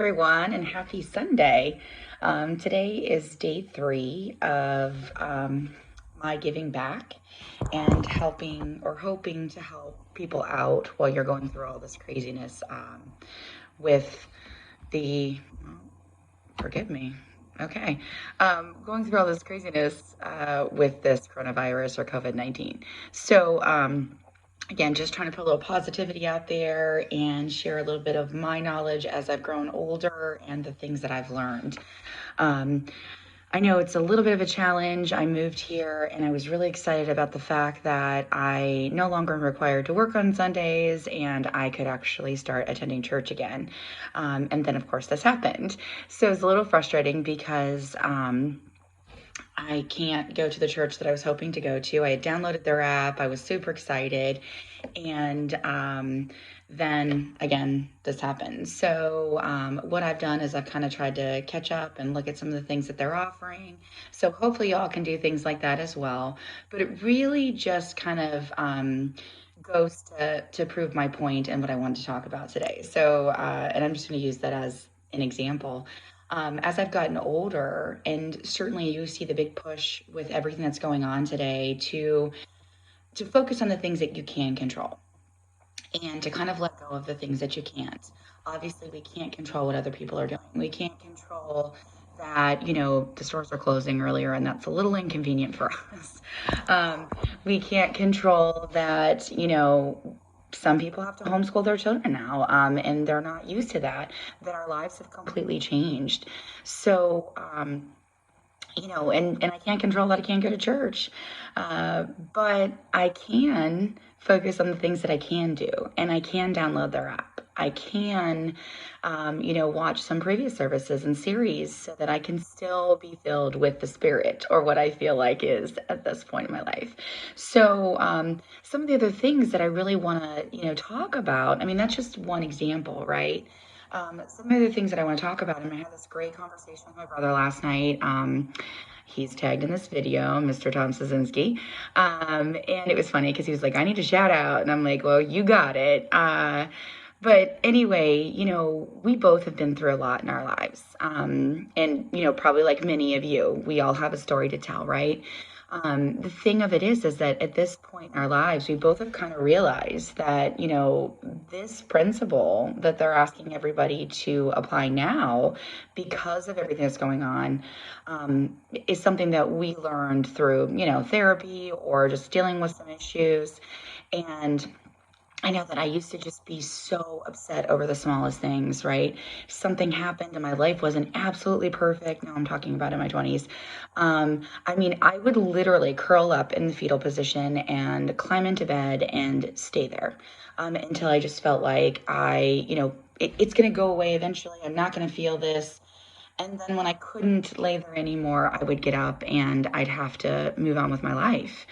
Everyone, and happy Sunday. Today is day 3 of my giving back and helping or hoping to help people out while you're going through all this craziness with the, forgive me. Okay. Going through all this craziness with this coronavirus or COVID-19. So, again, just trying to put a little positivity out there and share a little bit of my knowledge as I've grown older and the things that I've learned. Um, I know it's a little bit of a challenge. I moved here and I was really excited about the fact that I no longer am required to work on Sundays and I could actually start attending church again. And then, of course, this happened. So it's a little frustrating because I can't go to the church that I was hoping to go to. I had downloaded their app. I was super excited. And then again, this happened. So what I've done is I've kind of tried to catch up and look at some of the things that they're offering. So hopefully y'all can do things like that as well. But it really just kind of goes to prove my point and what I wanted to talk about today. So, and I'm just going to use that as an example. As I've gotten older, and certainly you see the big push with everything that's going on today to focus on the things that you can control and to kind of let go of the things that you can't. Obviously, we can't control what other people are doing. We can't control that, the stores are closing earlier and that's a little inconvenient for us. We can't control that, some people have to homeschool their children now, and they're not used to that our lives have completely changed. So, and I can't control that I can't go to church. But I can focus on the things that I can do, and I can download their app. I can, watch some previous services and series so that I can still be filled with the Spirit, or what I feel like is at this point in my life. So, some of the other things that I really want to, talk about, I mean, that's just one example, right? Some of the things that I want to talk about, and I had this great conversation with my brother last night. He's tagged in this video, Mr. Tom Szynski. And it was funny because he was like, I need a shout out. And I'm like, well, you got it. But anyway, we both have been through a lot in our lives. And, probably like many of you, we all have a story to tell, right? The thing of it is that at this point in our lives, we both have kind of realized that, this principle that they're asking everybody to apply now because of everything that's going on, is something that we learned through, therapy or just dealing with some issues. And I know that I used to just be so upset over the smallest things, right? Something happened and my life wasn't absolutely perfect. Now I'm talking about in my 20s. I would literally curl up in the fetal position and climb into bed and stay there until I just felt like it's going to go away eventually. I'm not going to feel this. And then when I couldn't lay there anymore, I would get up and I'd have to move on with my life.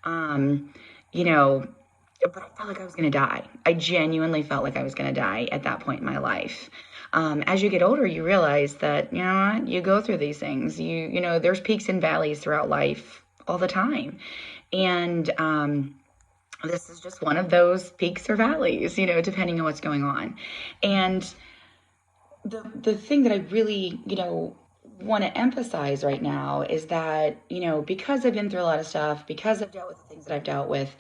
Um, you know, but I felt like I was going to die. I genuinely felt like I was going to die at that point in my life. As you get older, you realize that, you go through these things. There's peaks and valleys throughout life all the time. And this is just one of those peaks or valleys, depending on what's going on. And the thing that I really, want to emphasize right now is that, because I've been through a lot of stuff, because I've dealt with the things that I've dealt with,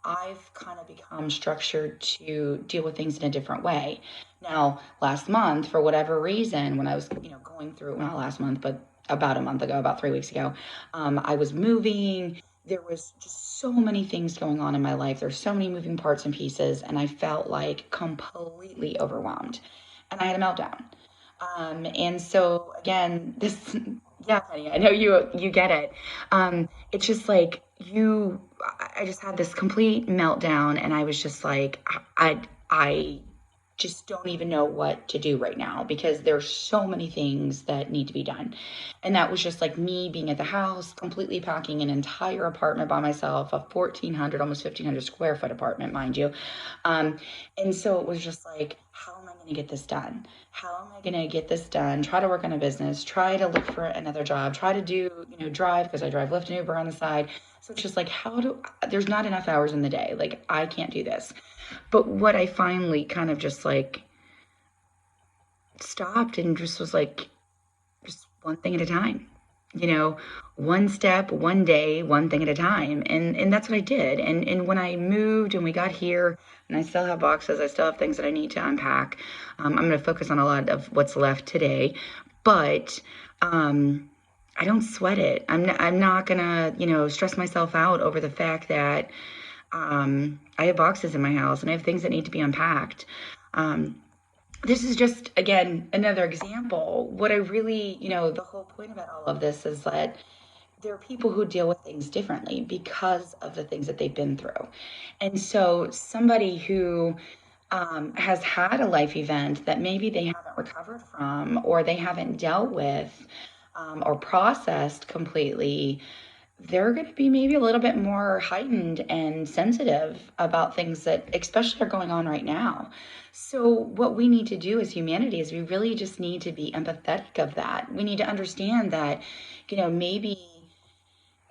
I've kind of become structured to deal with things in a different way. Now, last month, for whatever reason, when I was, going through, not last month, but about a month ago, about 3 weeks ago, I was moving. There was just so many things going on in my life. There's so many moving parts and pieces, and I felt like completely overwhelmed. And I had a meltdown. And so again, this, yeah, Penny, I know you get it. It's just like I just had this complete meltdown, and I was just like, I just don't even know what to do right now because there's so many things that need to be done. And that was just like me being at the house, completely packing an entire apartment by myself, a 1,400, almost 1,500 square foot apartment, mind you. And so it was just like, how am I going to get this done? How am I going to get this done? Try to work on a business, try to look for another job, try to do, drive, because I drive Lyft and Uber on the side. So it's just like, there's not enough hours in the day. Like, I can't do this. But what I finally kind of just like stopped and just was like, just one thing at a time, you know, one step, one day, one thing at a time. And that's what I did. And when I moved and we got here, and I still have boxes, I still have things that I need to unpack. I'm going to focus on a lot of what's left today, but I don't sweat it. I'm not going to, stress myself out over the fact that I have boxes in my house and I have things that need to be unpacked. This is just, again, another example. What I really, the whole point about all of this is that there are people who deal with things differently because of the things that they've been through. And so somebody who has had a life event that maybe they haven't recovered from or they haven't dealt with or processed completely, they're going to be maybe a little bit more heightened and sensitive about things that especially are going on right now. So what we need to do as humanity is we really just need to be empathetic of that. We need to understand that, maybe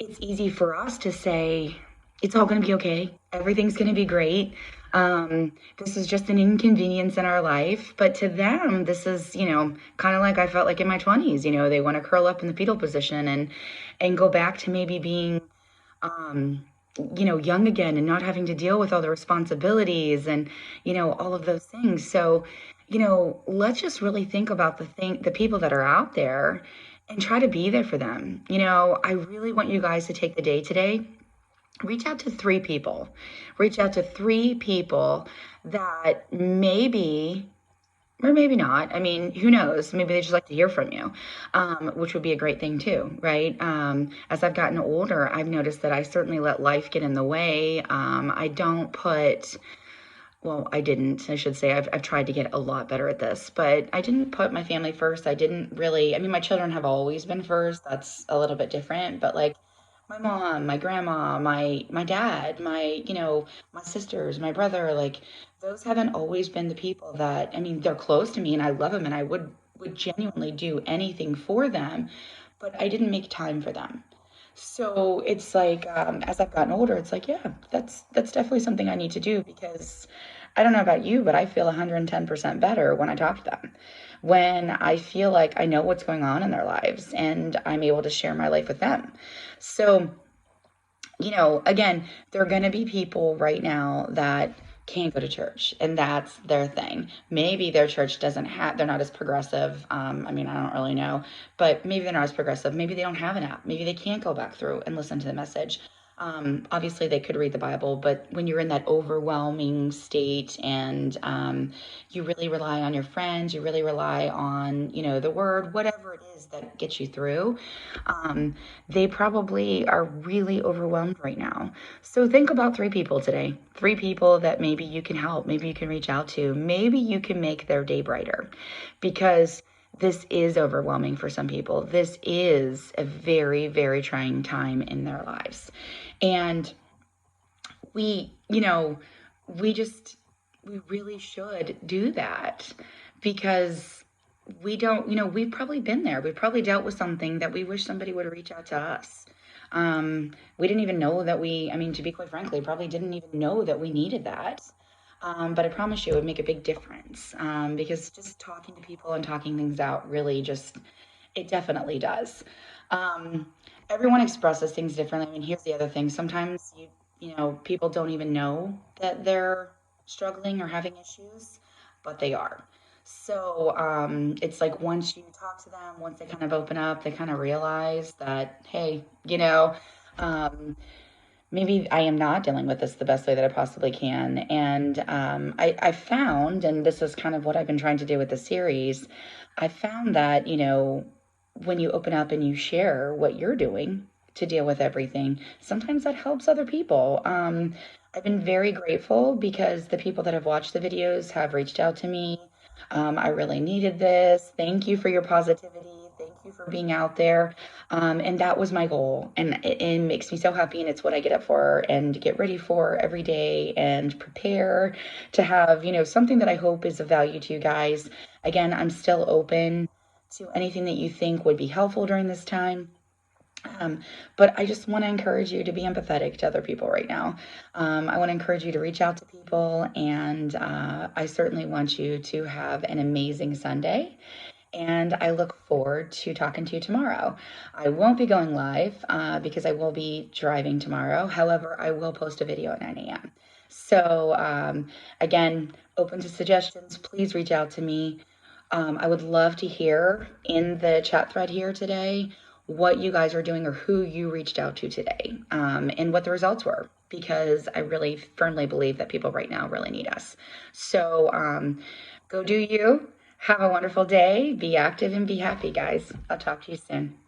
it's easy for us to say, it's all going to be okay. Everything's going to be great. This is just an inconvenience in our life. But to them, this is, kind of like I felt like in my 20s, they want to curl up in the fetal position and go back to maybe being, young again and not having to deal with all the responsibilities and, all of those things. So, let's just really think about the people that are out there and try to be there for them. I really want you guys to take the day today, reach out to three people. Reach out to three people that maybe, or maybe not. I mean, who knows? Maybe they just like to hear from you, which would be a great thing too, right? As I've gotten older, I've noticed that I certainly let life get in the way. I don't put, well, I didn't, I should say, I've tried to get a lot better at this, but I didn't put my family first. I didn't really, I mean, my children have always been first. That's a little bit different, but like my mom, my grandma, my dad, my sisters, my brother, like those haven't always been the people that, I mean, they're close to me and I love them and I would genuinely do anything for them, but I didn't make time for them. So it's like, as I've gotten older, it's like, yeah, that's definitely something I need to do because I don't know about you, but I feel 110% better when I talk to them. When I feel like I know what's going on in their lives and I'm able to share my life with them. So, again, there are going to be people right now that can't go to church and that's their thing. Maybe their church doesn't have, they're not as progressive. I mean, I don't really know, but maybe they're not as progressive. Maybe they don't have an app. Maybe they can't go back through and listen to the message. Obviously they could read the Bible, but when you're in that overwhelming state and you really rely on your friends, you really rely on, the word, whatever it is that gets you through, they probably are really overwhelmed right now. So think about three people today, three people that maybe you can help, maybe you can reach out to, maybe you can make their day brighter because this is overwhelming for some people. This is a very, very trying time in their lives. And we, we really should do that because we don't, we've probably been there. We've probably dealt with something that we wish somebody would reach out to us. We didn't even know that I mean, to be quite frankly, probably didn't even know that we needed that. But I promise you it would make a big difference because just talking to people and talking things out really just, it definitely does. Um, Everyone expresses things differently. I mean, here's the other thing. Sometimes people don't even know that they're struggling or having issues, but they are. So it's like once you talk to them, once they kind of open up, they kind of realize that, hey, um, maybe I am not dealing with this the best way that I possibly can. And I found, and this is kind of what I've been trying to do with the series, I found that, when you open up and you share what you're doing to deal with everything, sometimes that helps other people. I've been very grateful because the people that have watched the videos have reached out to me. I really needed this. Thank you for your positivity. Thank you for being out there. And that was my goal. And it makes me so happy. And it's what I get up for and get ready for every day and prepare to have, something that I hope is of value to you guys. Again, I'm still open to anything that you think would be helpful during this time. Um, but I just want to encourage you to be empathetic to other people right now. I want to encourage you to reach out to people, and I certainly want you to have an amazing Sunday. And I look forward to talking to you tomorrow. I won't be going live because I will be driving tomorrow. However, I will post a video at 9 a.m. So, again, open to suggestions. Please reach out to me. I would love to hear in the chat thread here today what you guys are doing or who you reached out to today, and what the results were, because I really firmly believe that people right now really need us. So go do you. Have a wonderful day. Be active and be happy, guys. I'll talk to you soon.